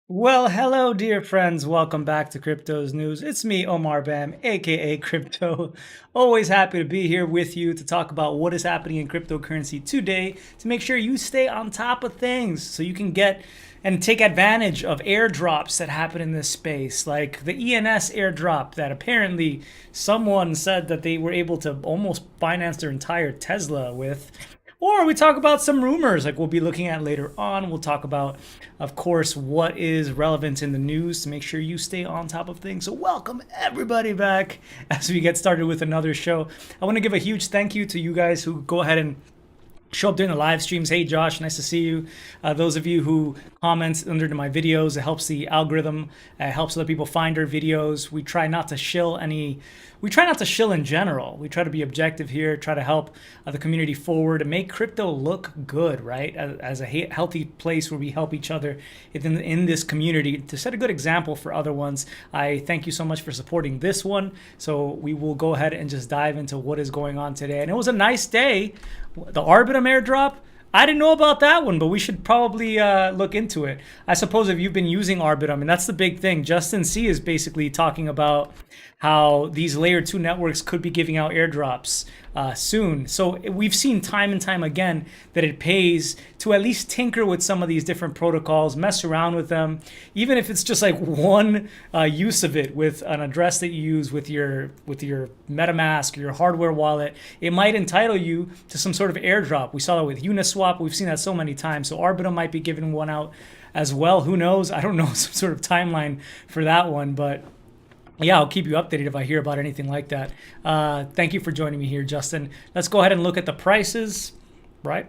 Well, hello, dear friends. Welcome back to Crypto's News. It's me, Omar Bam, aka Crypto. Always happy to be here with you to talk about what is happening in cryptocurrency today to make sure you stay on top of things so you can get and take advantage of airdrops that happen in this space, like the ENS airdrop that apparently someone said that they were able to almost finance their entire Tesla with. Or we talk about some rumors like we'll be looking at later on. We'll talk about, of course, what is relevant in the news to make sure you stay on top of things. So welcome everybody back as we get started with another show. I want to give a huge thank you to you guys who go ahead and show up during the live streams. Hey Josh, nice to see you. Those of you who comment under my videos, it helps the algorithm, helps other people find our videos. We try not to shill in general. We try to be objective here, try to help the community forward and make crypto look good, right? As a healthy place where we help each other in this community to set a good example for other ones. I thank you so much for supporting this one. So we will go ahead and just dive into what is going on today. And it was a nice day. The Arbitrum airdrop, I didn't know about that one, but we should probably look into it. I suppose if you've been using Arbitrum, and that's the big thing, Justin C is basically talking about how these layer 2 networks could be giving out airdrops soon. So we've seen time and time again that it pays to at least tinker with some of these different protocols, mess around with them, even if it's just like one use of it with an address that you use with your MetaMask or your hardware wallet. It might entitle you to some sort of airdrop. We saw that with Uniswap. We've seen that so many times. So Arbitrum might be giving one out as well. Who knows? I don't know some sort of timeline for that one, but yeah, I'll keep you updated if I hear about anything like that. Thank you for joining me here, Justin. Let's go ahead and look at the prices. Right?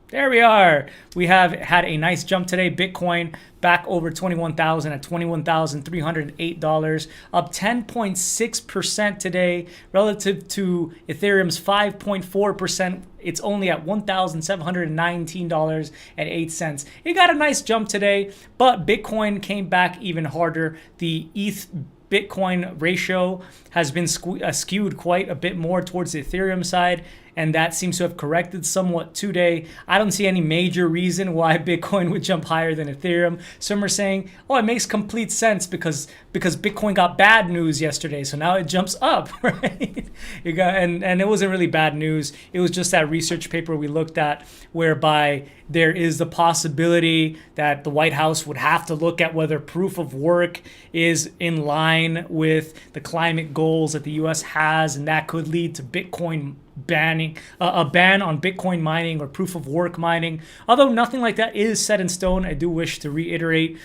There we are. We have had a nice jump today. Bitcoin back over 21,000 at $21,308, up 10.6% today relative to Ethereum's 5.4%. It's only at $1,719.08. It got a nice jump today, but Bitcoin came back even harder. The ETH Bitcoin ratio has been skewed quite a bit more towards the Ethereum side. and that seems to have corrected somewhat today. I don't see any major reason why Bitcoin would jump higher than Ethereum. Some are saying, oh, it makes complete sense because Bitcoin got bad news yesterday, so now it jumps up, right? And it wasn't really bad news. It was just that research paper we looked at whereby there is the possibility that the White House would have to look at whether proof of work is in line with the climate goals that the US has, and that could lead to Bitcoin banning, a ban on Bitcoin mining or proof of work mining. Although nothing like that is set in stone, I do wish to reiterate,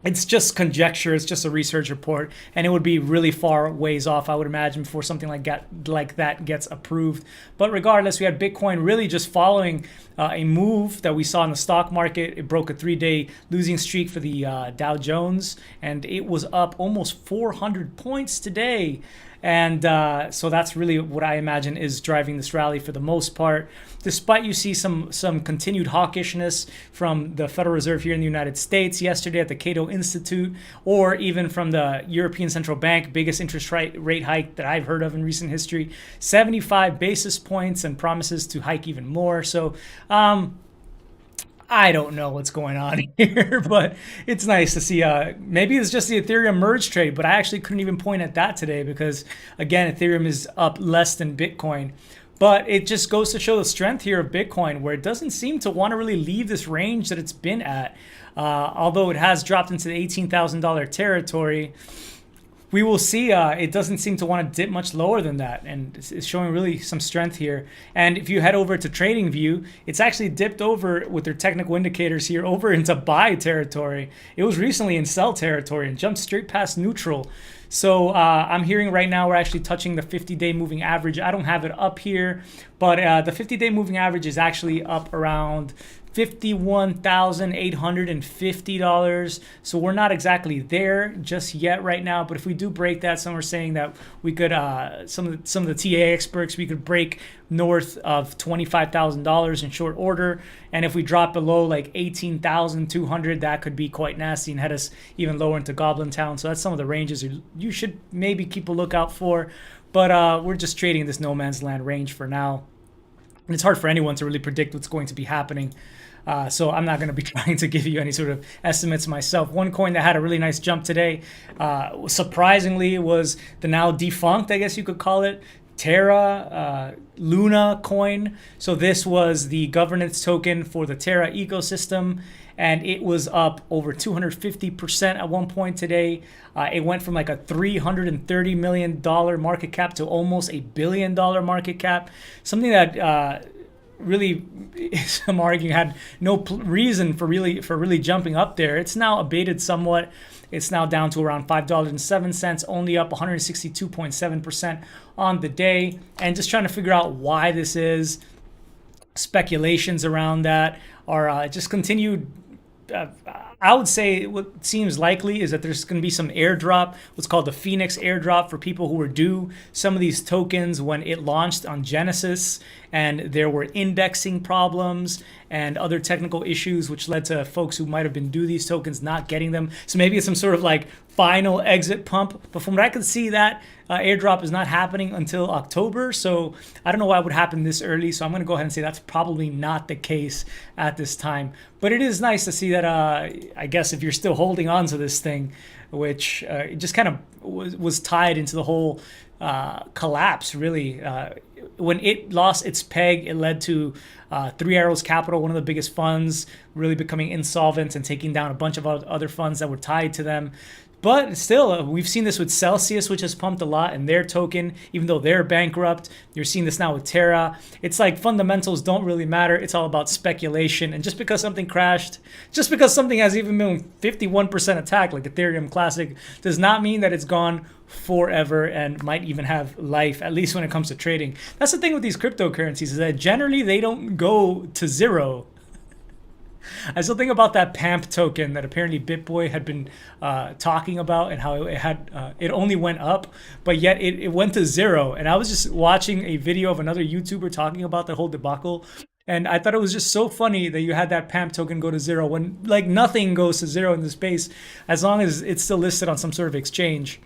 it's just conjecture. It's just a research report, and it would be really far ways off, I would imagine, before something like that gets approved. But regardless, we had Bitcoin really just following a move that we saw in the stock market. It broke a 3-day losing streak for the Dow Jones, and it was up almost 400 points today. And so that's really what I imagine is driving this rally for the most part. Despite you see some continued hawkishness from the Federal Reserve here in the United States yesterday at the Cato Institute, or even from the European Central Bank, biggest interest rate hike that I've heard of in recent history, 75 basis points, and promises to hike even more. So I don't know what's going on here, but it's nice to see. Maybe it's just the Ethereum Merge trade, but I actually couldn't even point at that today because, again, Ethereum is up less than Bitcoin. But it just goes to show the strength here of Bitcoin, where it doesn't seem to want to really leave this range that it's been at. Although it has dropped into the $18,000 territory, we will see. It doesn't seem to want to dip much lower than that, and it's showing really some strength here. And if you head over to TradingView, it's actually dipped over with their technical indicators here over into buy territory. It was recently in sell territory and jumped straight past neutral. So I'm hearing right now we're actually touching the 50-day moving average. I don't have it up here, but the 50-day moving average is actually up around $51,850. So we're not exactly there just yet right now. But if we do break that, some are saying that we could, some of the TA experts, we could break north of $25,000 in short order. And if we drop below like 18,200, that could be quite nasty and head us even lower into Goblin Town. So that's some of the ranges you should maybe keep a lookout for. But we're just trading this no man's land range for now. And it's hard for anyone to really predict what's going to be happening. So I'm not going to be trying to give you any sort of estimates myself. One coin that had a really nice jump today, surprisingly, was the now defunct, I guess you could call it, Terra Luna coin. So this was the governance token for the Terra ecosystem, and it was up over 250% at one point today. It went from like a $330 million market cap to almost $1 billion market cap, something that really, some arguing, had no reason for really jumping up there. It's now abated somewhat. It's now down to around $5.07, only up 162.7% on the day. And just trying to figure out why this is. Speculations around that are just continued. I would say what seems likely is that there's going to be some airdrop, what's called the Phoenix airdrop, for people who were due some of these tokens when it launched on Genesis, and there were indexing problems and other technical issues which led to folks who might have been due these tokens not getting them. So maybe it's some sort of like final exit pump, but from what I can see, that airdrop is not happening until October. So I don't know why it would happen this early. So I'm going to go ahead and say that's probably not the case at this time. But it is nice to see that, I guess, if you're still holding on to this thing, which just kind of was tied into the whole collapse, really. When it lost its peg, it led to Three Arrows Capital, one of the biggest funds, really becoming insolvent and taking down a bunch of other funds that were tied to them. But still, we've seen this with Celsius, which has pumped a lot in their token, even though they're bankrupt. You're seeing this now with Terra. It's like fundamentals don't really matter. It's all about speculation. And just because something crashed, just because something has even been 51% attacked, like Ethereum Classic, does not mean that it's gone forever and might even have life, at least when it comes to trading. That's the thing with these cryptocurrencies, is that generally they don't go to zero. I still think about that Pomp token that apparently BitBoy had been talking about, and how it only went up, but yet it went to zero. And I was just watching a video of another YouTuber talking about the whole debacle, and I thought it was just so funny that you had that Pomp token go to zero when like nothing goes to zero in the space, as long as it's still listed on some sort of exchange.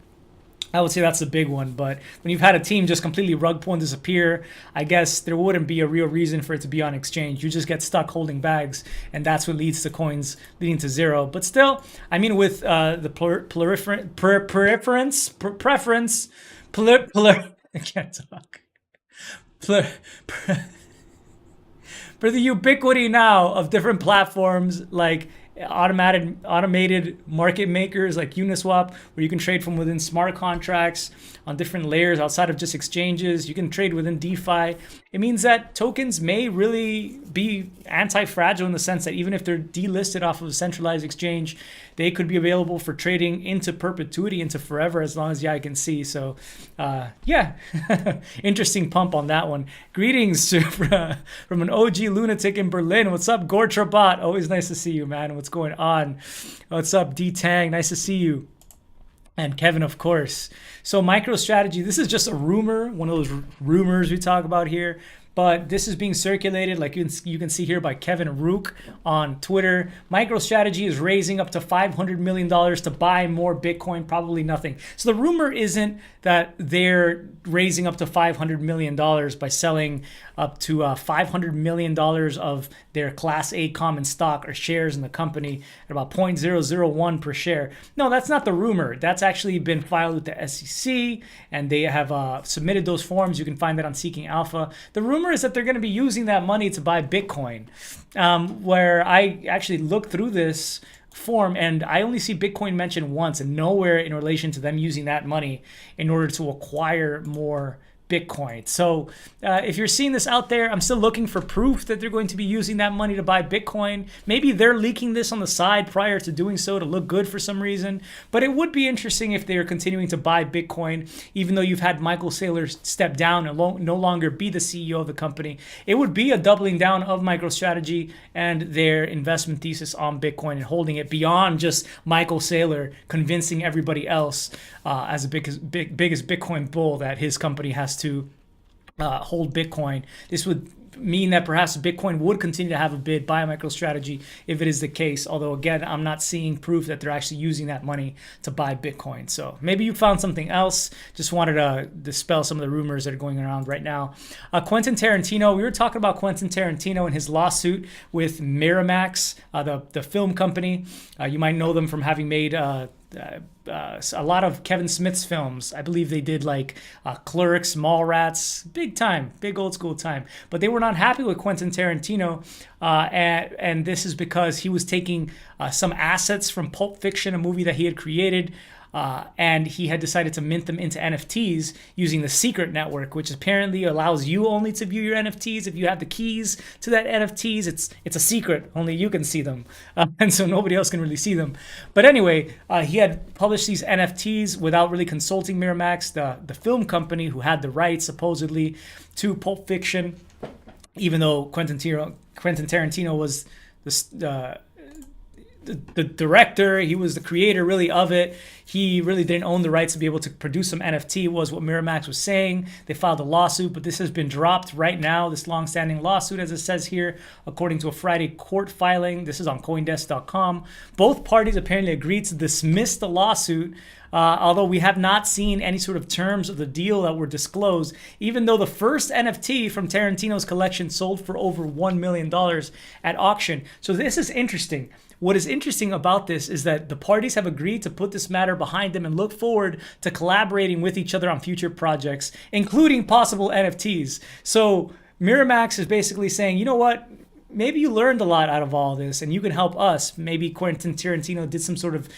I would say that's the big one. But when you've had a team just completely rug pull and disappear, I guess there wouldn't be a real reason for it to be on exchange. You just get stuck holding bags, and that's what leads to coins leading to zero. But still, I mean, with the I can't talk. For the ubiquity now of different platforms like automated market makers like Uniswap, where you can trade from within smart contracts on different layers outside of just exchanges. You can trade within DeFi. It means that tokens may really be anti-fragile in the sense that even if they're delisted off of a centralized exchange, they could be available for trading into perpetuity, into forever, as long as the eye can see. So yeah, interesting pump on that one. Greetings from an OG lunatic in Berlin. What's up, Gortrabot? Always nice to see you, man. What's going on? What's up, D-Tang? Nice to see you. And Kevin, of course. So MicroStrategy, this is just a rumor, one of those rumors we talk about here. But this is being circulated, like you can see here, by Kevin Rook on Twitter. MicroStrategy is raising up to $500 million to buy more Bitcoin, probably nothing. So the rumor isn't that they're raising up to $500 million by selling up to $500 million of their Class A common stock or shares in the company at about 0.001 per share. No, that's not the rumor. That's actually been filed with the SEC, and they have submitted those forms. You can find that on Seeking Alpha. The rumor is that they're going to be using that money to buy Bitcoin, where I actually looked through this form and I only see Bitcoin mentioned once and nowhere in relation to them using that money in order to acquire more Bitcoin. So if you're seeing this out there, I'm still looking for proof that they're going to be using that money to buy Bitcoin. Maybe they're leaking this on the side prior to doing so to look good for some reason. But it would be interesting if they are continuing to buy Bitcoin, even though you've had Michael Saylor step down and no longer be the CEO of the company. It would be a doubling down of MicroStrategy and their investment thesis on Bitcoin and holding it beyond just Michael Saylor convincing everybody else as the biggest Bitcoin bull that his company has to hold Bitcoin. This would mean that perhaps Bitcoin would continue to have a bid by MicroStrategy if it is the case. Although, again, I'm not seeing proof that they're actually using that money to buy Bitcoin. So maybe you found something else. Just wanted to dispel some of the rumors that are going around right now. Quentin Tarantino, we were talking about Quentin Tarantino and his lawsuit with Miramax, the film company. You might know them from having made a lot of Kevin Smith's films. I believe they did like Clerks, Mallrats, big old school time. But they were not happy with Quentin Tarantino, and this is because he was taking some assets from Pulp Fiction, a movie that he had created, and he had decided to mint them into NFTs using the secret network, which apparently allows you only to view your NFTs if you have the keys to that NFTs. It's a secret, only you can see them, and so nobody else can really see them. But anyway, he had published these NFTs without really consulting Miramax, the film company who had the rights supposedly to Pulp Fiction, even though Quentin Tarantino was the director, he was the creator really of it. He really didn't own the rights to be able to produce some NFT, was what Miramax was saying. They filed a lawsuit, but this has been dropped right now, this long-standing lawsuit, as it says here, according to a Friday court filing. This is on Coindesk.com. Both parties apparently agreed to dismiss the lawsuit, although we have not seen any sort of terms of the deal that were disclosed, even though the first NFT from Tarantino's collection sold for over $1 million at auction. So this is interesting. What is interesting about this is that the parties have agreed to put this matter behind them and look forward to collaborating with each other on future projects, including possible NFTs. So Miramax is basically saying, you know what? Maybe you learned a lot out of all this and you can help us. Maybe Quentin Tarantino did some sort of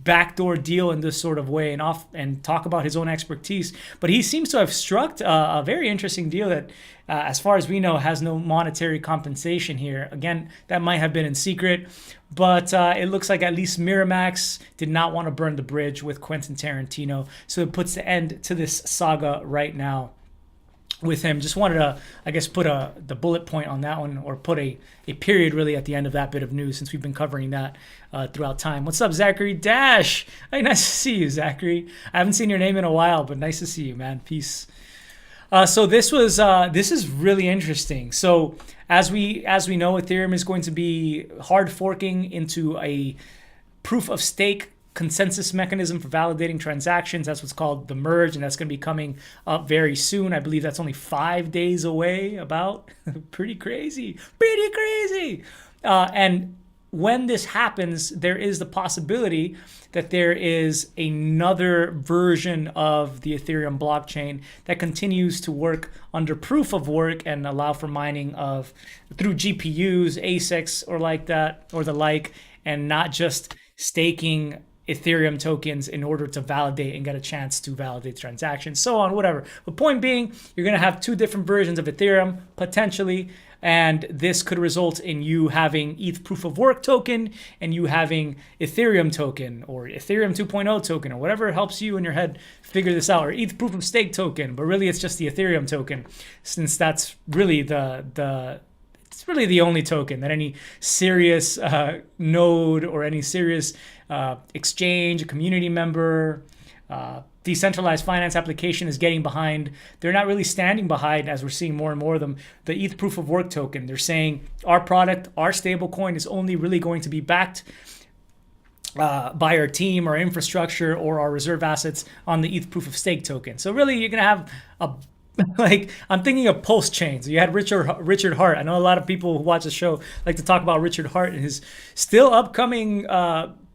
backdoor deal in this sort of way and talk about his own expertise. But he seems to have struck a very interesting deal that, as far as we know, has no monetary compensation here. Again, that might have been in secret, but it looks like at least Miramax did not want to burn the bridge with Quentin Tarantino. So it puts the end to this saga right now with him. Just wanted to, I guess, put the bullet point on that one, or put a period really at the end of that bit of news, since we've been covering that throughout time. What's up, Zachary Dash? Hey, nice to see you, Zachary. I haven't seen your name in a while, but nice to see you, man. Peace. So this is really interesting. So as we know, Ethereum is going to be hard forking into a proof of stake consensus mechanism for validating transactions. That's what's called the merge, and that's going to be coming up very soon. I believe that's only 5 days away, about. Pretty crazy. And when this happens, there is the possibility that there is another version of the Ethereum blockchain that continues to work under proof of work and allow for mining of through GPUs, ASICs, or like that, or the like, and not just staking Ethereum tokens in order to validate and get a chance to validate transactions, so on, whatever. The point being, you're going to have 2 different versions of Ethereum, potentially, and this could result in you having ETH proof of work token and you having Ethereum token or Ethereum 2.0 token or whatever helps you in your head figure this out, or ETH proof of stake token, but really it's just the Ethereum token, since that's really it's really the only token that any serious node or any serious exchange, community member, decentralized finance application is getting behind. They're not really standing behind, as we're seeing more and more of them, the ETH proof of work token. They're saying our product, our stablecoin is only really going to be backed by our team, our infrastructure, or our reserve assets on the ETH proof of stake token. So really you're going to have like, I'm thinking of Pulse chains. You had Richard Hart. I know a lot of people who watch the show like to talk about Richard Hart and his still upcoming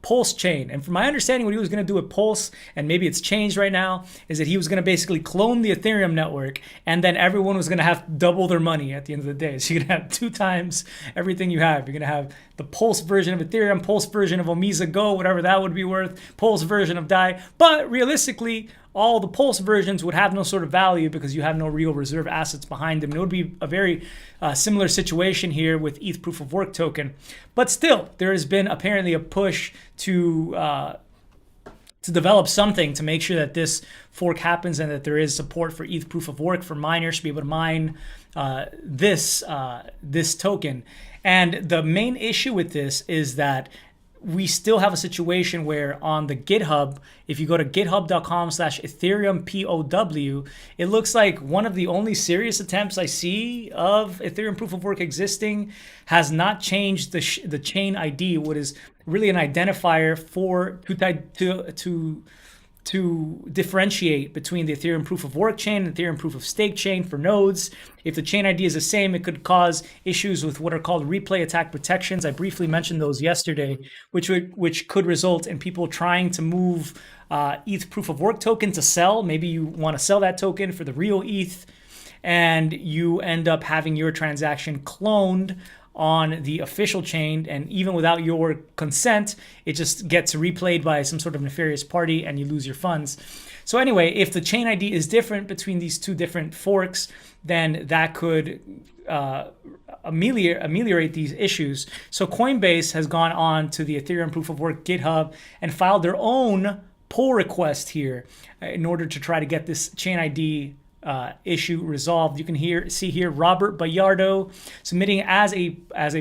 Pulse chain. And from my understanding, what he was going to do with Pulse, and maybe it's changed right now, is that he was going to basically clone the Ethereum network, and then everyone was going to have double their money at the end of the day. So you're going to have 2 times everything you have. You're going to have the Pulse version of Ethereum, Pulse version of Omisa Go, whatever that would be worth, Pulse version of DAI. But realistically, all the Pulse versions would have no sort of value because you have no real reserve assets behind them. And it would be a very similar situation here with ETH proof of work token. But still, there has been apparently a push to develop something to make sure that this fork happens and that there is support for ETH proof of work for miners to be able to mine this token. And the main issue with this is that we still have a situation where on the GitHub, if you go to github.com/EthereumPOW, it looks like one of the only serious attempts I see of Ethereum proof of work existing has not changed the chain ID, what is really an identifier for to differentiate between the Ethereum proof of work chain and Ethereum proof of stake chain for nodes. If the chain ID is the same, it could cause issues with what are called replay attack protections. I briefly mentioned those yesterday, which could result in people trying to move ETH proof of work token to sell. Maybe you want to sell that token for the real ETH, and you end up having your transaction cloned on the official chain, and even without your consent, it just gets replayed by some sort of nefarious party and you lose your funds. So anyway, if the chain ID is different between these 2 different forks, then that could ameliorate these issues. So Coinbase has gone on to the Ethereum proof of work GitHub and filed their own pull request here in order to try to get this chain ID issue resolved. You can see here Robert Bayardo submitting as a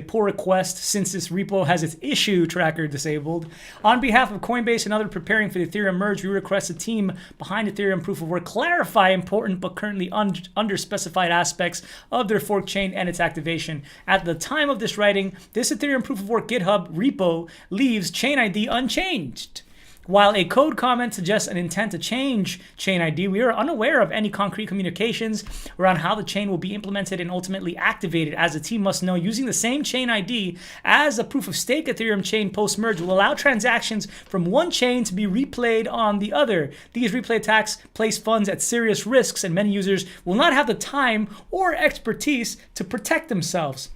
pull request, since this repo has its issue tracker disabled. On behalf of Coinbase and others preparing for the Ethereum merge, we request the team behind Ethereum proof of work clarify important but currently underspecified aspects of their fork chain and its activation. At the time of this writing, this Ethereum proof of work GitHub repo leaves chain ID unchanged. While a code comment suggests an intent to change chain ID, we are unaware of any concrete communications around how the chain will be implemented and ultimately activated, as the team must know using the same chain ID as a proof of stake Ethereum chain post-merge will allow transactions from one chain to be replayed on the other. These replay attacks place funds at serious risks, and many users will not have the time or expertise to protect themselves.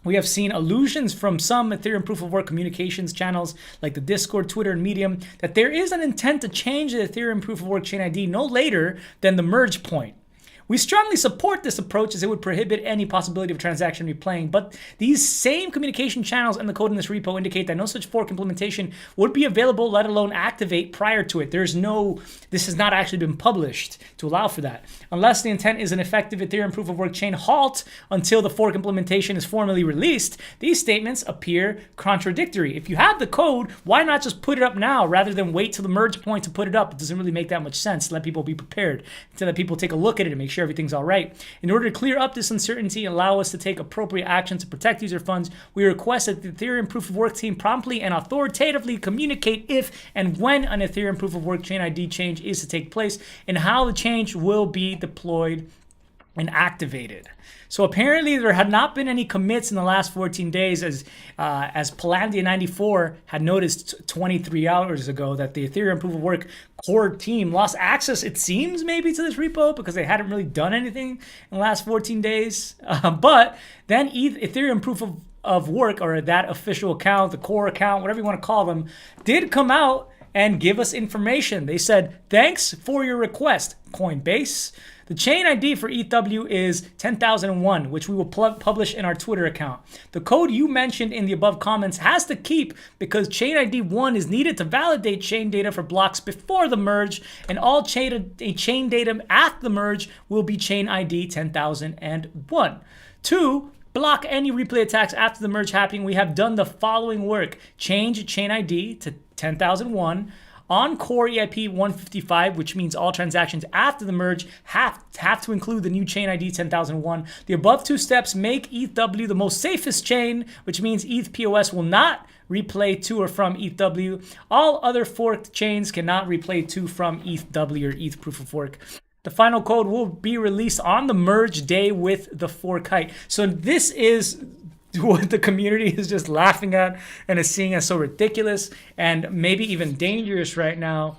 We have seen allusions from some Ethereum proof of work communications channels like the Discord, Twitter, and Medium that there is an intent to change the Ethereum proof of work chain ID no later than the merge point. We strongly support this approach, as it would prohibit any possibility of transaction replaying, but these same communication channels and the code in this repo indicate that no such fork implementation would be available, let alone activate prior to it. This has not actually been published to allow for that. Unless the intent is an effective Ethereum proof of work chain halt until the fork implementation is formally released, these statements appear contradictory. If you have the code, why not just put it up now rather than wait till the merge point to put it up? It doesn't really make that much sense. Let people be prepared, to let people take a look at it and make sure sure everything's all right. In order to clear up this uncertainty and allow us to take appropriate action to protect user funds, we request that the Ethereum Proof of Work team promptly and authoritatively communicate if and when an Ethereum Proof of Work chain ID change is to take place and how the change will be deployed and activated. So apparently there had not been any commits in the last 14 days as Palandia94 had noticed 23 hours ago that the Ethereum Proof of Work core team lost access, it seems, maybe to this repo because they hadn't really done anything in the last 14 days. But then Ethereum Proof of Work, or that official account, the core account, whatever you want to call them, did come out and give us information. They said, thanks for your request, Coinbase. The chain ID for ETHw is 10,001, which we will publish in our Twitter account. The code you mentioned in the above comments has to keep because chain ID 1 is needed to validate chain data for blocks before the merge, and all chain data at the merge will be chain ID 10,001. 2, block any replay attacks after the merge happening. We have done the following work. Change chain ID to 10,001. On core EIP 155, which means all transactions after the merge have to include the new chain ID 10,001. The above two steps make ETHw the most safest chain, which means ETH POS will not replay to or from ETHw. All other forked chains cannot replay to from ETHw or ETH Proof of Work. The final code will be released on the merge day with the fork height. So this is what the community is just laughing at and is seeing as so ridiculous and maybe even dangerous right now.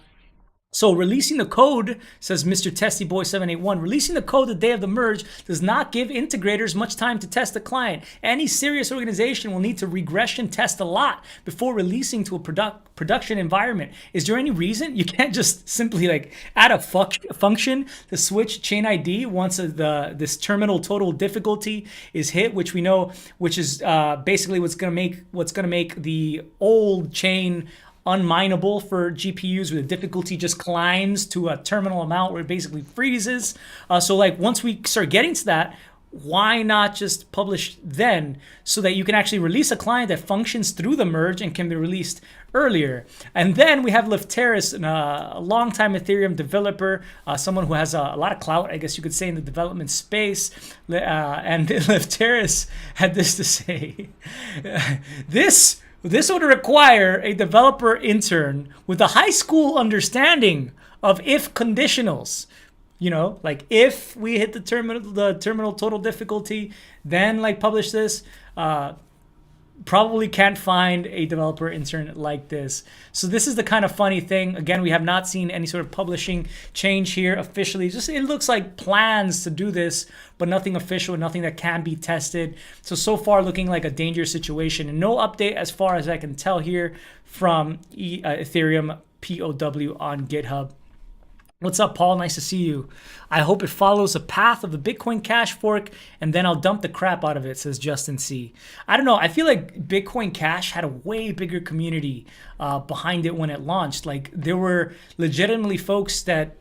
So releasing the code, says Mr. Testyboy781, releasing the code the day of the merge does not give integrators much time to test the client. Any serious organization will need to regression test a lot before releasing to a production environment. Is there any reason you can't just simply add a function to switch chain ID once this terminal total difficulty is hit, which we know, which is basically what's gonna make the old chain unmineable for GPUs, where the difficulty just climbs to a terminal amount where it basically freezes. So once we start getting to that, why not just publish then so that you can actually release a client that functions through the merge and can be released earlier? And then we have Lefteris, a longtime Ethereum developer, someone who has a lot of clout, I guess you could say, in the development space. And Lefteris had this to say. This would require a developer intern with a high school understanding of if conditionals. You know, if we hit the terminal total difficulty, then publish this. Probably can't find a developer intern like this. So this is the kind of funny thing. Again, we have not seen any sort of publishing change here officially. Just it looks like plans to do this, but nothing official, nothing that can be tested. So far looking like a dangerous situation, and no update as far as I can tell here from Ethereum POW on GitHub. What's up, Paul? Nice to see you. I hope it follows the path of the Bitcoin Cash fork, and then I'll dump the crap out of it, says Justin C. I don't know. I feel like Bitcoin Cash had a way bigger community behind it when it launched. There were legitimately folks that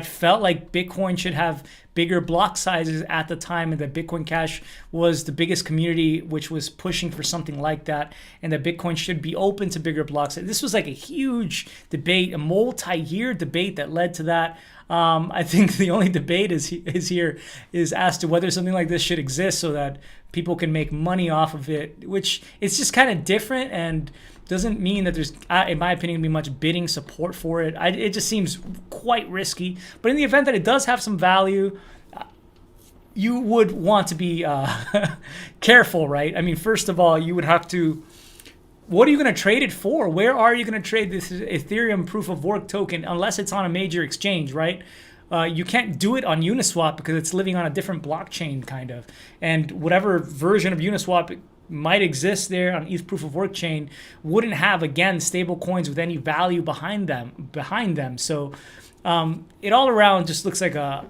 felt like Bitcoin should have bigger block sizes at the time, and that Bitcoin Cash was the biggest community which was pushing for something like that, and that Bitcoin should be open to bigger blocks. This was a huge debate, a multi-year debate that led to that. I think the only debate is as to whether something like this should exist so that people can make money off of it, which it's just kind of different and doesn't mean that there's, in my opinion, going to be much bidding support for it. It just seems quite risky. But in the event that it does have some value, you would want to be careful, right? I mean, first of all, you would have to, what are you going to trade it for? Where are you going to trade this Ethereum Proof of Work token unless it's on a major exchange, right? You can't do it on Uniswap because it's living on a different blockchain, kind of. And whatever version of Uniswap might exist there on ETH Proof of Work chain wouldn't have, again, stable coins with any value behind them. So it all around just looks like a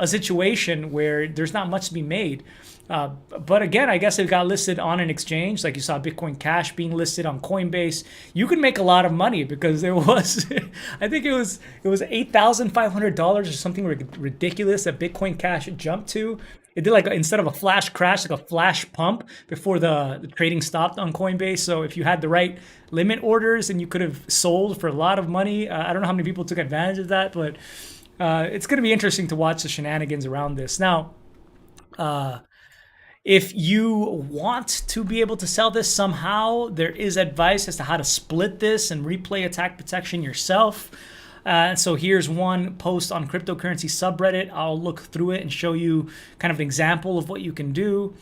situation where there's not much to be made. But again, I guess it got listed on an exchange, like you saw Bitcoin Cash being listed on Coinbase. You can make a lot of money because there was, I think it was $8,500 or something ridiculous that Bitcoin Cash jumped to. It did instead of a flash crash, a flash pump before the trading stopped on Coinbase. So if you had the right limit orders, and you could have sold for a lot of money. I don't know how many people took advantage of that, but It's going to be interesting to watch the shenanigans around this. Now, if you want to be able to sell this somehow, there is advice as to how to split this and replay attack protection yourself. So here's one post on cryptocurrency subreddit. I'll look through it and show you kind of an example of what you can do.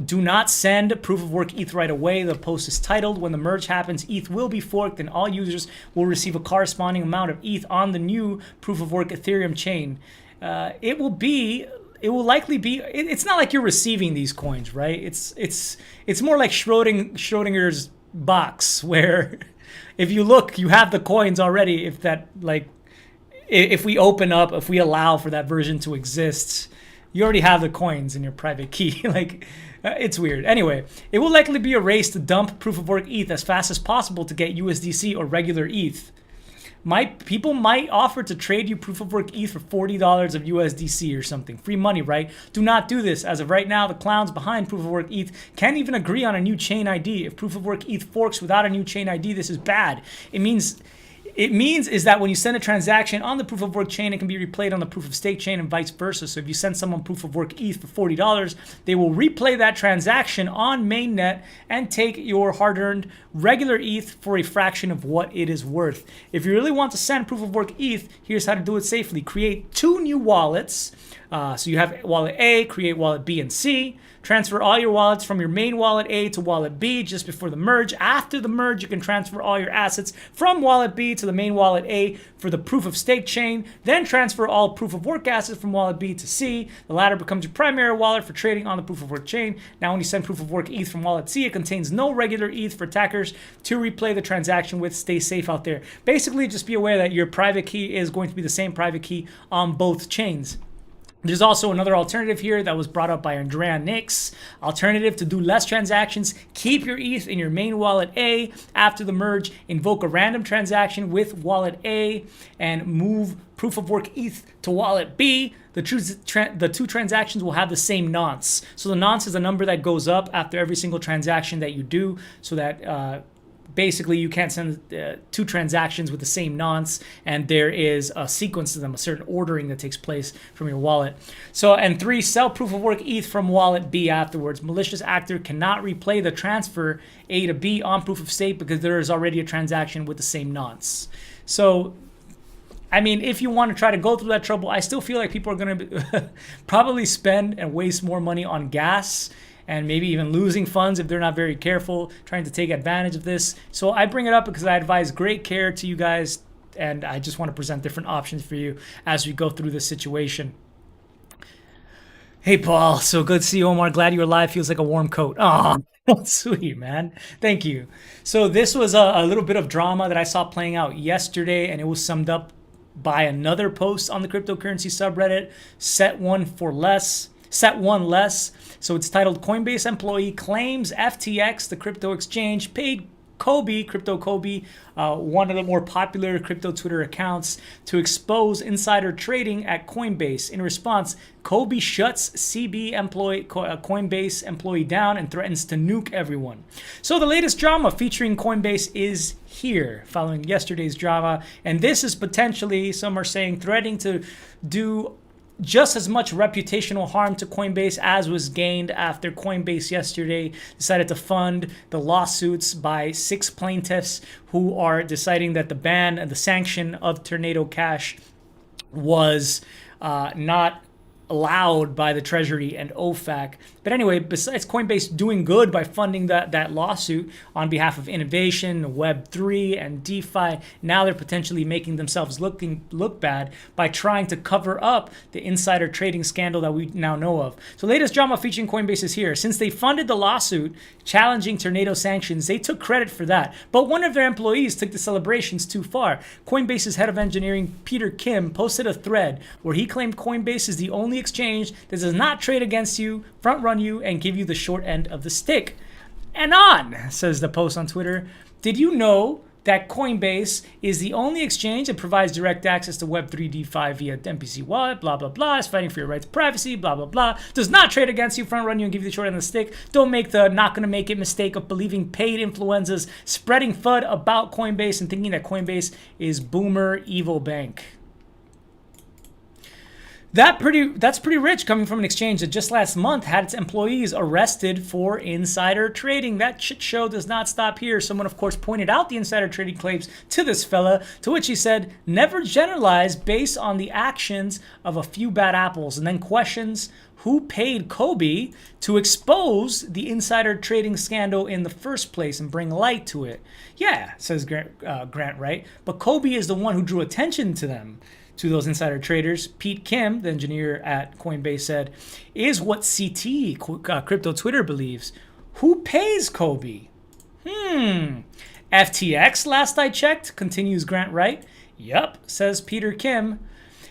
Do not send proof of work ETH right away. The post is titled, "When the merge happens, ETH will be forked and all users will receive a corresponding amount of ETH on the new proof of work Ethereum chain." It will likely be. It's not like you're receiving these coins, right? It's more like Schrodinger's box, where if you look, you have the coins already. If we open up, if we allow for that version to exist, you already have the coins in your private key. It's weird. Anyway, it will likely be a race to dump proof of work ETH as fast as possible to get USDC or regular ETH. People might offer to trade you proof of work ETH for $40 of USDC or something. Free money, right? Do not do this. As of right now, the clowns behind proof of work ETH can't even agree on a new chain ID. If proof of work ETH forks without a new chain ID, this is bad. It means is that when you send a transaction on the proof of work chain, it can be replayed on the proof of stake chain and vice versa. So if you send someone proof of work ETH for $40, they will replay that transaction on mainnet and take your hard-earned regular ETH for a fraction of what it is worth. If you really want to send proof of work ETH, here's how to do it safely. Create 2 new wallets. So you have wallet A, create wallet B and C. Transfer all your wallets from your main wallet A to wallet B just before the merge. After the merge, you can transfer all your assets from wallet B to the main wallet A for the proof of stake chain. Then transfer all proof of work assets from wallet B to C. The latter becomes your primary wallet for trading on the proof of work chain. Now, when you send proof of work ETH from wallet C, it contains no regular ETH for attackers to replay the transaction with. Stay safe out there. Basically, just be aware that your private key is going to be the same private key on both chains. There's also another alternative here that was brought up by Andrea Nix. Alternative to do less transactions, keep your ETH in your main wallet A. After the merge, invoke a random transaction with wallet A and move proof of work ETH to wallet B. The two transactions will have the same nonce. So the nonce is a number that goes up after every single transaction that you do, so that basically you can't send 2 transactions with the same nonce, and there is a sequence to them, a certain ordering that takes place from your wallet. So, and 3, sell proof of work ETH from wallet B afterwards. Malicious actor cannot replay the transfer A to B on proof of stake because there is already a transaction with the same nonce. So, I mean, if you want to try to go through that trouble, I still feel like people are going to probably spend and waste more money on gas and maybe even losing funds if they're not very careful, trying to take advantage of this. So I bring it up because I advise great care to you guys, and I just want to present different options for you as we go through this situation. Hey, Paul. So good to see you, Omar. Glad you're alive. Feels like a warm coat. Oh, sweet, man. Thank you. So this was a little bit of drama that I saw playing out yesterday, and it was summed up by another post on the cryptocurrency subreddit, Set One Less. So it's titled, "Coinbase Employee Claims FTX, the crypto exchange, paid Crypto Kobe, one of the more popular crypto Twitter accounts, to expose insider trading at Coinbase. In response, Kobe shuts Coinbase employee down and threatens to nuke everyone." So the latest drama featuring Coinbase is here, following yesterday's drama. And this is potentially, some are saying, threatening to do just as much reputational harm to Coinbase as was gained after Coinbase yesterday decided to fund the lawsuits by 6 plaintiffs who are deciding that the ban and the sanction of Tornado Cash was not allowed by the Treasury and OFAC. But anyway, besides Coinbase doing good by funding that lawsuit on behalf of innovation, Web3, and DeFi, now they're potentially making themselves look bad by trying to cover up the insider trading scandal that we now know of. So latest drama featuring Coinbase is here. Since they funded the lawsuit challenging Tornado sanctions, they took credit for that. But one of their employees took the celebrations too far. Coinbase's head of engineering, Peter Kim, posted a thread where he claimed Coinbase is the only exchange that does not trade against you, front run you, and give you the short end of the stick. And on, says the post on Twitter, "Did you know that Coinbase is the only exchange that provides direct access to Web3 DeFi via MPC wallet, blah, blah, blah, is fighting for your right to privacy, blah, blah, blah, does not trade against you, front run you, and give you the short end of the stick. Don't make the not gonna make it mistake of believing paid influencers spreading FUD about Coinbase and thinking that Coinbase is boomer evil bank." That's pretty rich coming from an exchange that just last month had its employees arrested for insider trading. That shit show does not stop here. Someone, of course, pointed out the insider trading claims to this fella, to which he said, never generalize based on the actions of a few bad apples, and then questions who paid Kobe to expose the insider trading scandal in the first place and bring light to it. Yeah, says Grant Wright, but Kobe is the one who drew attention to them. To those insider traders. Pete Kim, the engineer at Coinbase, said, is what CT, crypto Twitter, believes. Who pays Kobe? FTX, last I checked, continues Grant Wright. Yup, says Peter Kim.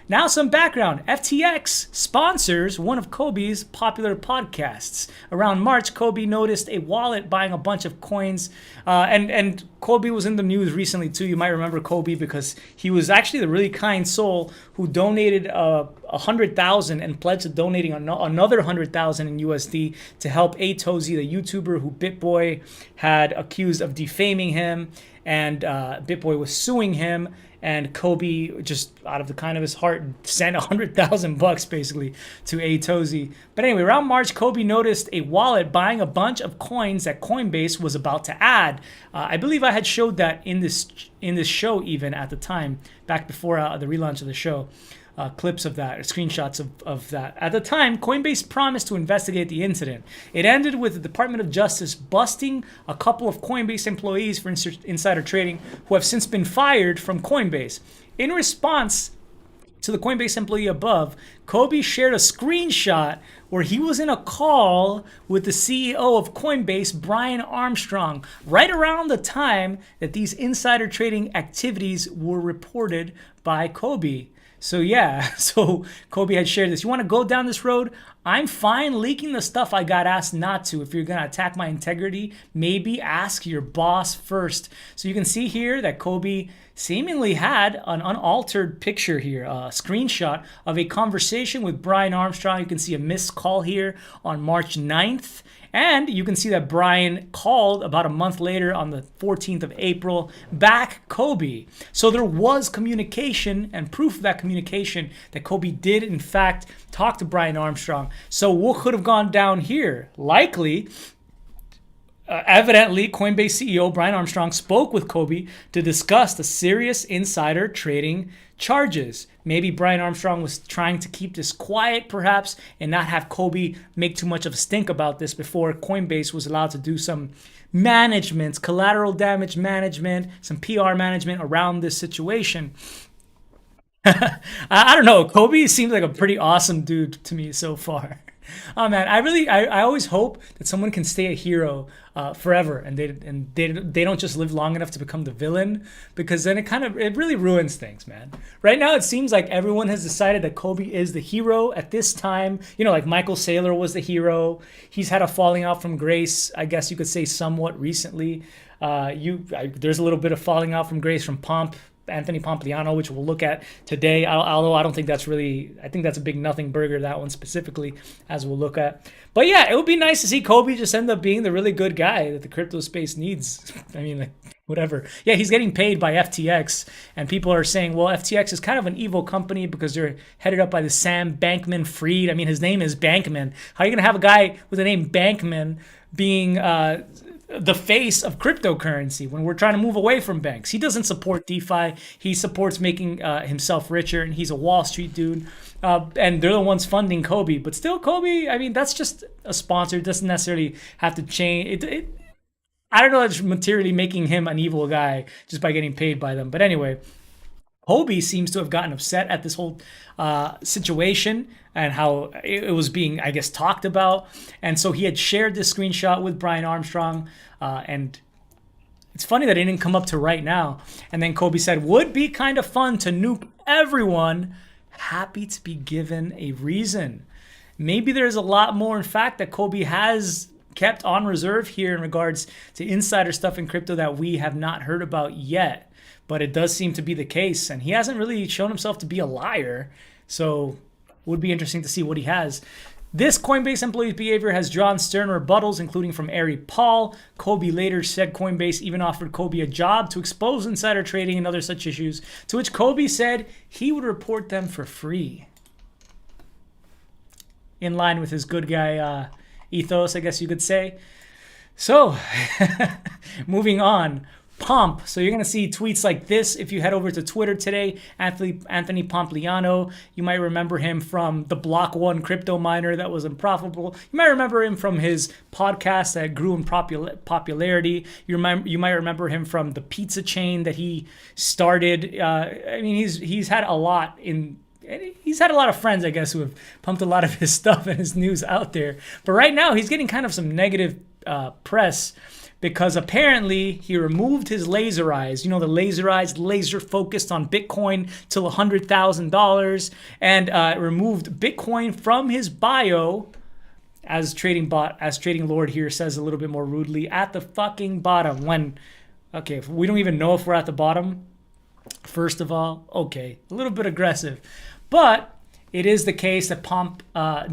Now some background. FTX sponsors one of Kobe's popular podcasts. Around March, Kobe noticed a wallet buying a bunch of coins. And Kobe was in the news recently too. You might remember Kobe because he was actually the really kind soul who donated $100,000 and pledged to donating another $100,000 in USD to help ETHw, the YouTuber who BitBoy had accused of defaming him. And BitBoy was suing him. And Kobe, just out of the kind of his heart, sent $100,000 basically to ETHw. But anyway, around March, Kobe noticed a wallet buying a bunch of coins that Coinbase was about to add. I believe I had showed that in this show even at the time, back before the relaunch of the show. Clips of that, or screenshots of that. At the time, Coinbase promised to investigate the incident. It ended with the Department of Justice busting a couple of Coinbase employees for insider trading who have since been fired from Coinbase. In response to the Coinbase employee above, Kobe shared a screenshot where he was in a call with the CEO of Coinbase, Brian Armstrong, right around the time that these insider trading activities were reported by Kobe. So yeah, so Kobe had shared this. You want to go down this road? I'm fine leaking the stuff I got asked not to. If you're going to attack my integrity, maybe ask your boss first. So you can see here that Kobe seemingly had an unaltered picture here, a screenshot of a conversation with Brian Armstrong. You can see a missed call here on March 9th. And you can see that Brian called about a month later on the 14th of April back Kobe. So there was communication and proof of that communication that Kobe did, in fact, talk to Brian Armstrong. So what could have gone down here? Likely, evidently, Coinbase CEO Brian Armstrong spoke with Kobe to discuss the serious insider trading charges. Maybe Brian Armstrong was trying to keep this quiet, perhaps, and not have Kobe make too much of a stink about this before Coinbase was allowed to do some management, collateral damage management, some PR management around this situation. I don't know. Kobe seems like a pretty awesome dude to me so far. Oh man, I always hope that someone can stay a hero forever, and they don't just live long enough to become the villain, because then it really ruins things, man. Right now, it seems like everyone has decided that Kobe is the hero at this time. You know, like Michael Saylor was the hero. He's had a falling out from grace, I guess you could say, somewhat recently. There's a little bit of falling out from grace from Pomp. Anthony Pompliano, which we'll look at today, although I don't think that's really, I think that's a big nothing burger, that one specifically, as we'll look at. But yeah, it would be nice to see Kobe just end up being the really good guy that the crypto space needs. I mean, like, whatever. Yeah, he's getting paid by FTX, and people are saying, well, FTX is kind of an evil company because they're headed up by the Sam Bankman-Fried. I mean, his name is Bankman. How are you going to have a guy with the name Bankman being the face of cryptocurrency when we're trying to move away from banks? He doesn't support DeFi. He supports making himself richer, and he's a Wall Street dude. And they're the ones funding Kobe. But still, Kobe, I mean, that's just a sponsor. It doesn't necessarily have to change. I don't know, it's materially making him an evil guy just by getting paid by them. But anyway, Kobe seems to have gotten upset at this whole situation and how it was being, I guess, talked about. And so he had shared this screenshot with Brian Armstrong. And it's funny that it didn't come up to right now. And then Kobe said, would be kind of fun to nuke everyone. Happy to be given a reason. Maybe there's a lot more, in fact, that Kobe has kept on reserve here in regards to insider stuff in crypto that we have not heard about yet. But it does seem to be the case, and he hasn't really shown himself to be a liar. So it would be interesting to see what he has. This Coinbase employee's behavior has drawn stern rebuttals, including from Ari Paul. Kobe later said Coinbase even offered Kobe a job to expose insider trading and other such issues, to which Kobe said he would report them for free. in line with his good guy ethos, I guess you could say. So, moving on. Pomp. So you're going to see tweets like this if you head over to Twitter today. Anthony Pompliano. You might remember him from the Block One crypto miner that was unprofitable. You might remember him from his podcast that grew in popularity. You might remember him from the pizza chain that he started. I mean, he's had a lot in. He's had a lot of friends, I guess, who have pumped a lot of his stuff and his news out there. But right now, he's getting kind of some negative press because apparently he removed his laser eyes. You know, the laser eyes, laser focused on Bitcoin till $100,000, and removed Bitcoin from his bio, as Trading Lord here says a little bit more rudely, at the fucking bottom. Okay, if we don't even know if we're at the bottom. First of all, okay, a little bit aggressive, but it is the case that Pomp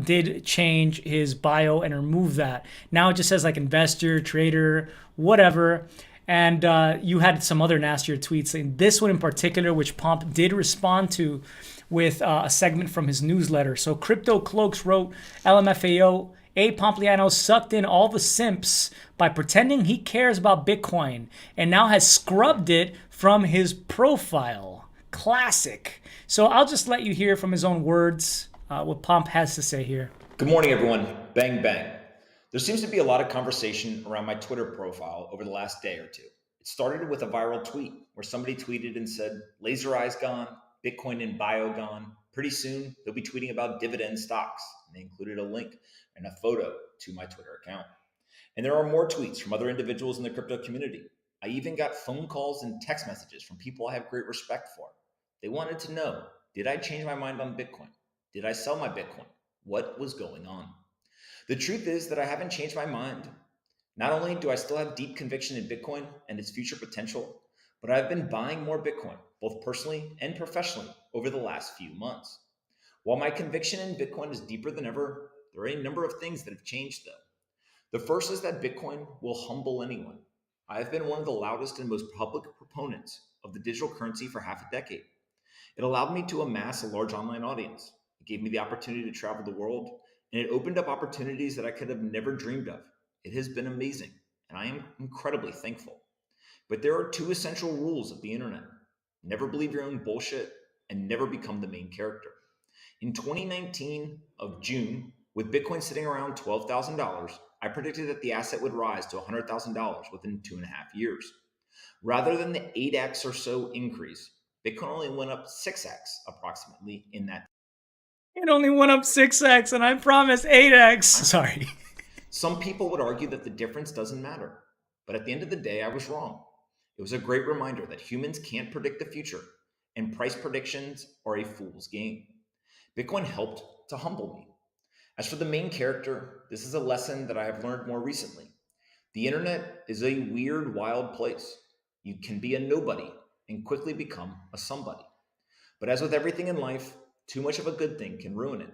did change his bio and remove that. Now it just says like investor, trader, whatever. And you had some other nastier tweets. And this one in particular, which Pomp did respond to with a segment from his newsletter. So Crypto Cloaks wrote, LMFAO, Pompliano sucked in all the simps by pretending he cares about Bitcoin and now has scrubbed it from his profile. Classic. So I'll just let you hear from his own words what Pomp has to say here. Good morning, everyone. Bang, bang. There seems to be a lot of conversation around my Twitter profile over the last day or two. It started with a viral tweet where somebody tweeted and said, laser eyes gone, Bitcoin in bio gone. Pretty soon, they'll be tweeting about dividend stocks. And they included a link and a photo to my Twitter account. And there are more tweets from other individuals in the crypto community. I even got phone calls and text messages from people I have great respect for. They wanted to know, did I change my mind on Bitcoin? Did I sell my Bitcoin? What was going on? The truth is that I haven't changed my mind. Not only do I still have deep conviction in Bitcoin and its future potential, but I've been buying more Bitcoin, both personally and professionally, over the last few months. While my conviction in Bitcoin is deeper than ever, there are a number of things that have changed though. The first is that Bitcoin will humble anyone. I have been one of the loudest and most public proponents of the digital currency for half a decade. It allowed me to amass a large online audience. It gave me the opportunity to travel the world, and it opened up opportunities that I could have never dreamed of. It has been amazing, and I am incredibly thankful. But there are two essential rules of the internet. Never believe your own bullshit, and never become the main character. In 2019 of June, with Bitcoin sitting around $12,000, I predicted that the asset would rise to $100,000 within 2.5 years. Rather than the 8x or so increase, Bitcoin only went up 6x approximately in that. It only went up 6x and I promised 8x. Sorry. Some people would argue that the difference doesn't matter. But at the end of the day, I was wrong. It was a great reminder that humans can't predict the future and price predictions are a fool's game. Bitcoin helped to humble me. As for the main character, this is a lesson that I have learned more recently. The internet is a weird, wild place. You can be a nobody and quickly become a somebody. But as with everything in life, too much of a good thing can ruin it.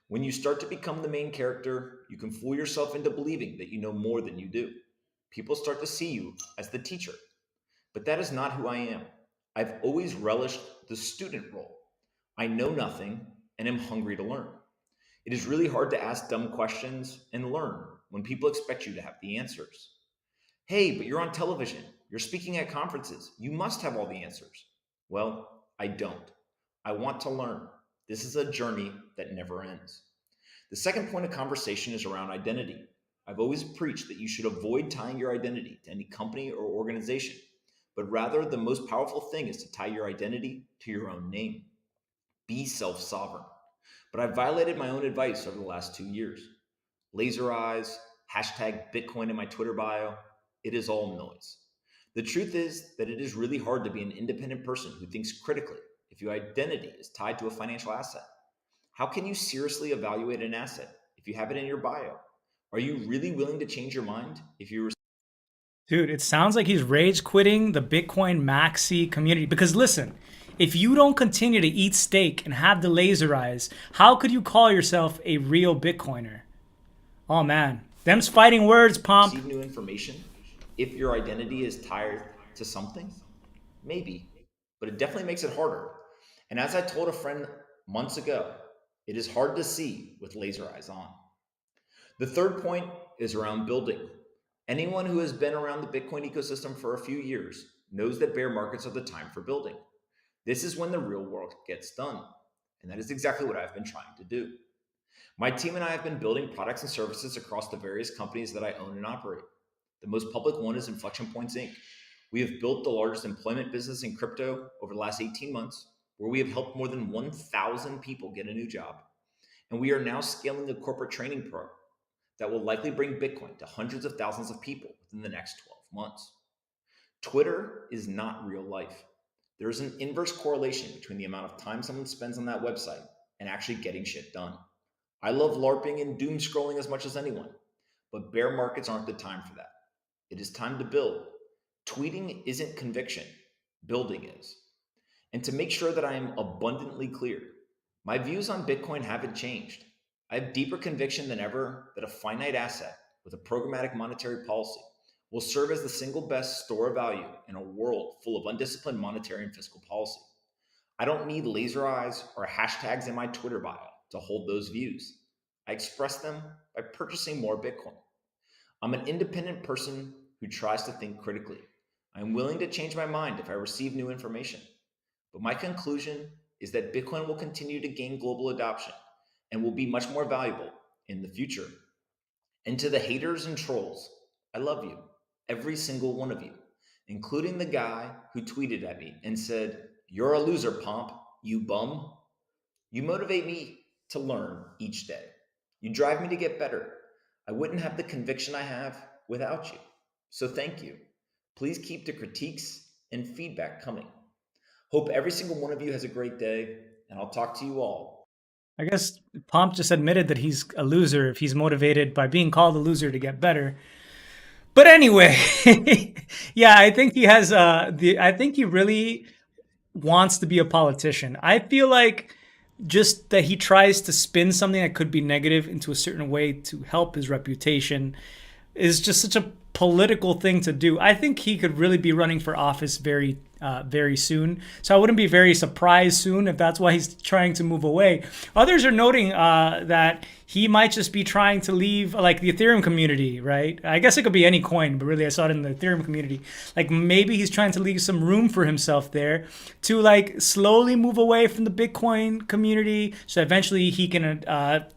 When you start to become the main character, you can fool yourself into believing that you know more than you do. People start to see you as the teacher. But that is not who I am. I've always relished the student role. I know nothing and am hungry to learn. It is really hard to ask dumb questions and learn when people expect you to have the answers. Hey, but you're on television. You're speaking at conferences. You must have all the answers. Well, I don't. I want to learn. This is a journey that never ends. The second point of conversation is around identity. I've always preached that you should avoid tying your identity to any company or organization, but rather the most powerful thing is to tie your identity to your own name. Be self-sovereign. But I've violated my own advice over the last 2 years. Laser eyes, hashtag Bitcoin in my Twitter bio, it is all noise. The truth is that it is really hard to be an independent person who thinks critically if your identity is tied to a financial asset. How can you seriously evaluate an asset if you have it in your bio? Are you really willing to change your mind if you... Dude, it sounds like he's rage quitting the Bitcoin Maxi community. Because listen, if you don't continue to eat steak and have the laser eyes, how could you call yourself a real Bitcoiner? Oh man, them's fighting words, Pomp. Receive new information if your identity is tied to something? Maybe, but it definitely makes it harder. And as I told a friend months ago, It is hard to see with laser eyes on. The third point is around building. Anyone who has been around the Bitcoin ecosystem for a few years knows that bear markets are the time for building. This is when the real work gets done. And that is exactly what I've been trying to do. My team and I have been building products and services across the various companies that I own and operate. The most public one is Inflection Points Inc. We have built the largest employment business in crypto over the last 18 months, where we have helped more than 1,000 people get a new job. And we are now scaling a corporate training program that will likely bring Bitcoin to hundreds of thousands of people within the next 12 months. Twitter is not real life. There is an inverse correlation between the amount of time someone spends on that website and actually getting shit done. I love LARPing and doom scrolling as much as anyone, but bear markets aren't the time for that. It is time to build. Tweeting isn't conviction, building is. And to make sure that I am abundantly clear, my views on Bitcoin haven't changed. I have deeper conviction than ever that a finite asset with a programmatic monetary policy will serve as the single best store of value in a world full of undisciplined monetary and fiscal policy. I don't need laser eyes or hashtags in my Twitter bio to hold those views. I express them by purchasing more Bitcoin. I'm an independent person who tries to think critically. I'm willing to change my mind if I receive new information. But my conclusion is that Bitcoin will continue to gain global adoption and will be much more valuable in the future. And to the haters and trolls, I love you, every single one of you, including the guy who tweeted at me and said, "You're a loser, Pomp, you bum." You motivate me to learn each day. You drive me to get better. I wouldn't have the conviction I have without you. So thank you. Please keep the critiques and feedback coming. Hope every single one of you has a great day, and I'll talk to you all. I guess Pomp just admitted that he's a loser if he's motivated by being called a loser to get better. But anyway, yeah, I think he has I think he really wants to be a politician. I feel like just that he tries to spin something that could be negative into a certain way to help his reputation is just such a political thing to do. I think he could really be running for office very soon. So I wouldn't be very surprised soon if that's why he's trying to move away. Others are noting that he might just be trying to leave like the Ethereum community, right? I guess it could be any coin, but really I saw it in the Ethereum community. Like maybe he's trying to leave some room for himself there to like slowly move away from the Bitcoin community. So eventually he can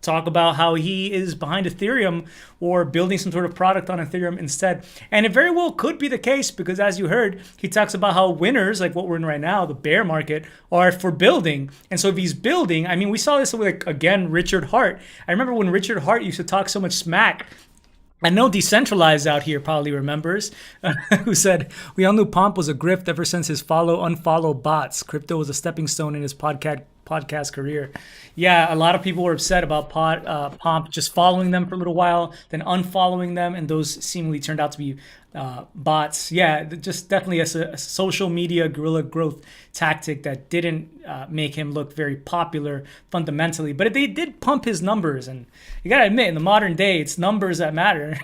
talk about how he is behind Ethereum or building some sort of product on Ethereum instead. And it very well could be the case because as you heard, he talks about how winners, like what we're in right now, the bear market, are for building. And so if he's building, I mean, we saw this with, like, again, Richard Hart. I remember when Richard Hart used to talk so much smack. I know Decentralized out here probably remembers, who said, "We all knew Pomp was a grift ever since his follow-unfollow bots. Crypto was a stepping stone in his podcast career." Yeah, a lot of people were upset about Pomp just following them for a little while, then unfollowing them, and those seemingly turned out to be bots. Yeah, just definitely a social media guerrilla growth tactic that didn't make him look very popular fundamentally. But they did pump his numbers, and you gotta admit, in the modern day, it's numbers that matter.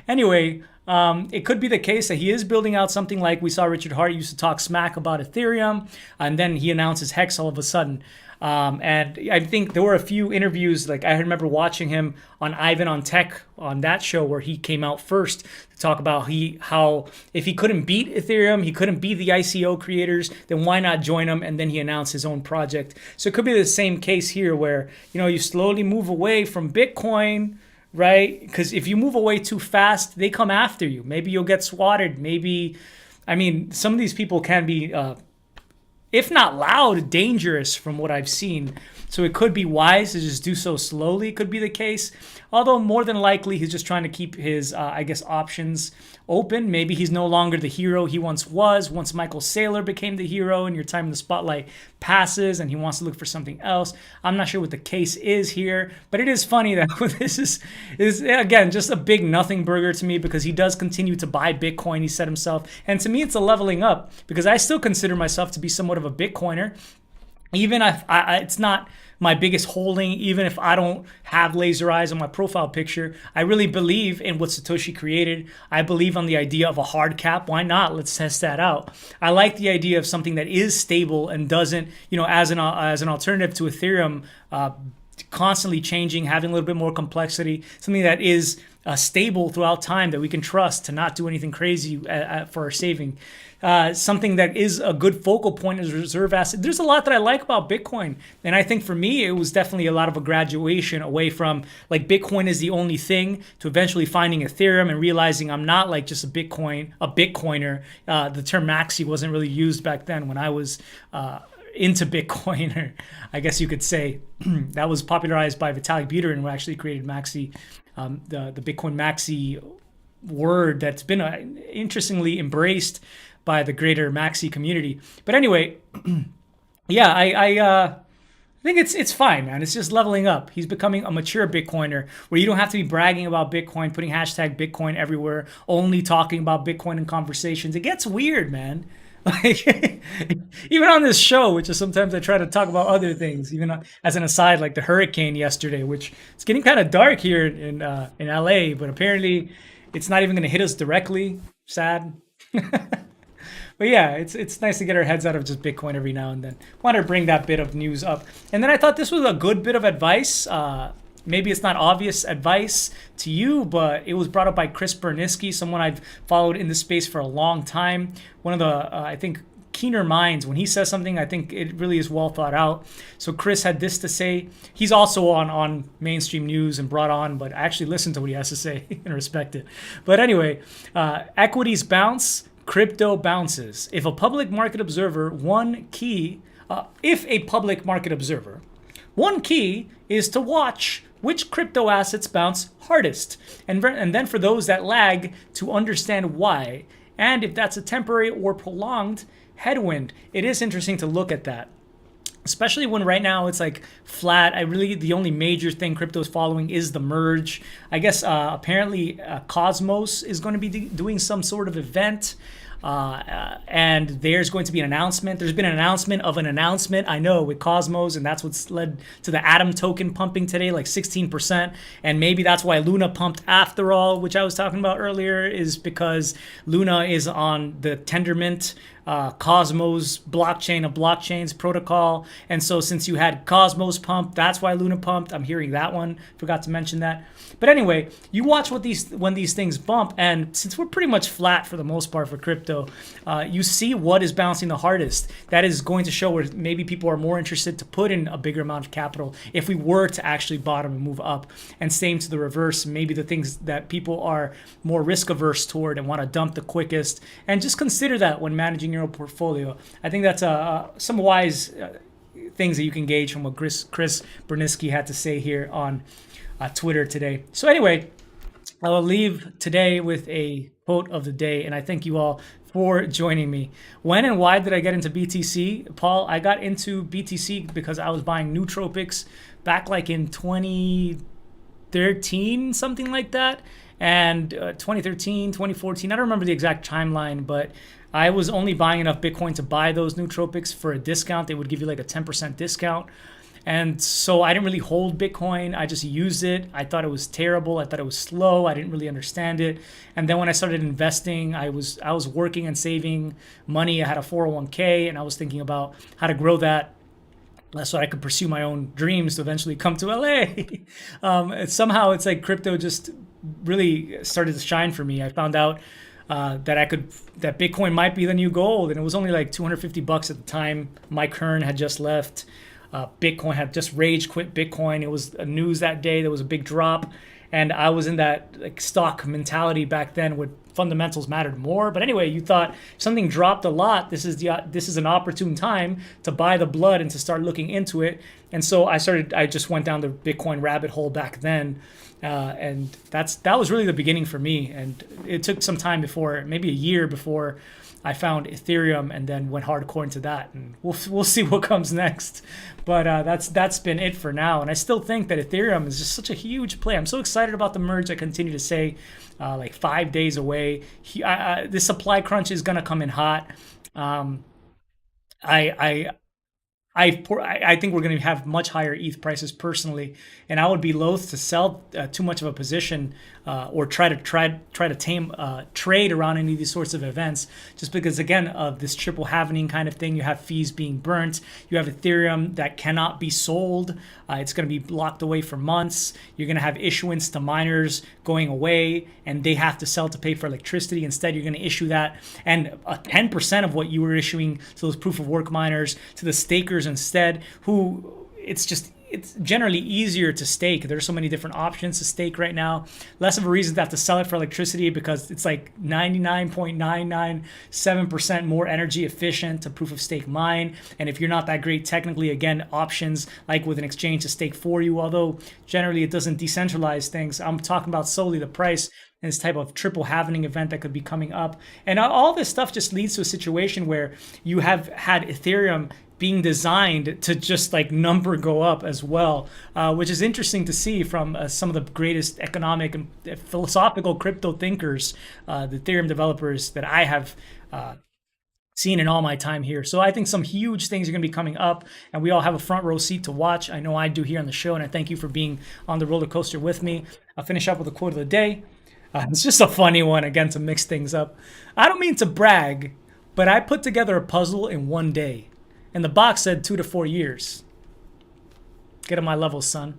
Anyway, it could be the case that he is building out something like we saw Richard Hart used to talk smack about Ethereum, and then he announces Hex all of a sudden. And I think there were a few interviews, like I remember watching him on Ivan on Tech on that show where he came out first to talk about how if he couldn't beat Ethereum, he couldn't beat the ICO creators, then why not join them? And then he announced his own project. So it could be the same case here where, you know, you slowly move away from Bitcoin, right? Because if you move away too fast, they come after you. Maybe you'll get swatted. Maybe, I mean, some of these people can be, if not loud, dangerous from what I've seen. So it could be wise to just do so slowly, could be the case. Although more than likely, he's just trying to keep his, I guess, options open. Maybe he's no longer the hero he once was. Once Michael Saylor became the hero and your time in the spotlight passes and he wants to look for something else. I'm not sure what the case is here, but it is funny that this is again, just a big nothing burger to me because he does continue to buy Bitcoin, he said himself. And to me, it's a leveling up because I still consider myself to be somewhat of a Bitcoiner. Even if it's not my biggest holding, even if I don't have laser eyes on my profile picture. I really believe in what Satoshi created. I believe on the idea of a hard cap. Why not? Let's test that out. I like the idea of something that is stable and doesn't, as an alternative to Ethereum, constantly changing, having a little bit more complexity, something that is stable throughout time, that we can trust to not do anything crazy for our saving. Something that is a good focal point as a reserve asset. There's a lot that I like about Bitcoin. And I think for me, it was definitely a lot of a graduation away from like Bitcoin is the only thing to eventually finding Ethereum and realizing I'm not like just a Bitcoiner. The term Maxi wasn't really used back then when I was into Bitcoin, or I guess you could say that was popularized by Vitalik Buterin, who actually created Maxi, the Bitcoin Maxi word that's been interestingly embraced by the greater Maxi community. But anyway, yeah, I think it's fine, man. It's just leveling up. He's becoming a mature Bitcoiner where you don't have to be bragging about Bitcoin, putting hashtag Bitcoin everywhere, only talking about Bitcoin in conversations. It gets weird, man. Like, even on this show, which is sometimes I try to talk about other things, even as an aside, like the hurricane yesterday, which it's getting kind of dark here in LA, but apparently it's not even going to hit us directly. Sad. But yeah, it's nice to get our heads out of just Bitcoin every now and then. Want to bring that bit of news up. And then I thought this was a good bit of advice. Maybe it's not obvious advice to you, but it was brought up by Chris Bernisky, someone I've followed in the space for a long time. One of the, I think, keener minds. When he says something, I think it really is well thought out. So Chris had this to say. He's also on mainstream news and brought on, but I actually listened to what he has to say and respect it. But anyway, equities bounce, crypto bounces. If a public market observer, one key is to watch which crypto assets bounce hardest, and then for those that lag, to understand why, and if that's a temporary or prolonged headwind. It is interesting to look at that, especially when right now it's like flat. The only major thing crypto is following is the merge. I guess apparently Cosmos is going to be doing some sort of event. And there's going to be an announcement. There's been an announcement of an announcement, I know, with Cosmos, and that's what's led to the Atom token pumping today, like 16%. And maybe that's why Luna pumped after all, which I was talking about earlier, is because Luna is on the Tendermint Cosmos blockchain of blockchains protocol. And so since you had Cosmos pump, that's why Luna pumped. I'm hearing that one. Forgot to mention that. But anyway, you watch when these things bump, and since we're pretty much flat for the most part for crypto, you see what is bouncing the hardest. That is going to show where maybe people are more interested to put in a bigger amount of capital if we were to actually bottom and move up. And same to the reverse, maybe the things that people are more risk averse toward and want to dump the quickest. And just consider that when managing your own portfolio. I think that's some wise things that you can gauge from what Chris Bernisky had to say here on Twitter today. So anyway, I will leave today with a quote of the day, and I thank you all for joining me. When and why did I get into BTC? Paul, I got into BTC because I was buying nootropics back like in 2013, something like that, and 2013, 2014, I don't remember the exact timeline, but I was only buying enough Bitcoin to buy those nootropics for a discount. They would give you like a 10% discount. And so I didn't really hold Bitcoin. I just used it. I thought it was terrible. I thought it was slow. I didn't really understand it. And then when I started investing, I was working and saving money. I had a 401k, and I was thinking about how to grow that so I could pursue my own dreams to eventually come to LA. Somehow it's like crypto just really started to shine for me. I found out that Bitcoin might be the new gold, and it was only like $250 at the time. Mike Hearn had just left. Bitcoin had just rage quit Bitcoin. It was news that day. There was a big drop, and I was in that like stock mentality back then where fundamentals mattered more. But anyway, you thought if something dropped a lot, this is an opportune time to buy the blood and to start looking into it. And so I just went down the Bitcoin rabbit hole back then. And that was really the beginning for me. And it took some time maybe a year before I found Ethereum, and then went hardcore into that, and we'll see what comes next. But that's been it for now, and I still think that Ethereum is just such a huge play. I'm so excited about the merge. I continue to say, like 5 days away. The supply crunch is gonna come in hot. I I think we're going to have much higher ETH prices personally, and I would be loath to sell too much of a position or try to tame trade around any of these sorts of events, just because again of this triple halvening kind of thing. You have fees being burnt. You have Ethereum that cannot be sold. It's going to be locked away for months. You're going to have issuance to miners going away, and they have to sell to pay for electricity. Instead, you're going to issue that, and 10% of what you were issuing to those proof of work miners, to the stakers instead, who it's generally easier to stake. There's so many different options to stake right now. Less of a reason to have to sell it for electricity because it's like 99.997% more energy efficient to proof of stake mine. And if you're not that great technically, again, options like with an exchange to stake for you, although generally it doesn't decentralize things. I'm talking about solely the price and this type of triple halvening event that could be coming up. And all this stuff just leads to a situation where you have had Ethereum being designed to just like number go up as well, which is interesting to see from some of the greatest economic and philosophical crypto thinkers, the Ethereum developers that I have seen in all my time here. So I think some huge things are going to be coming up, and we all have a front row seat to watch. I know I do here on the show, and I thank you for being on the roller coaster with me. I'll finish up with a quote of the day. It's just a funny one, again, to mix things up. I don't mean to brag, but I put together a puzzle in one day. And the box said 2 to 4 years. Get on my level, son.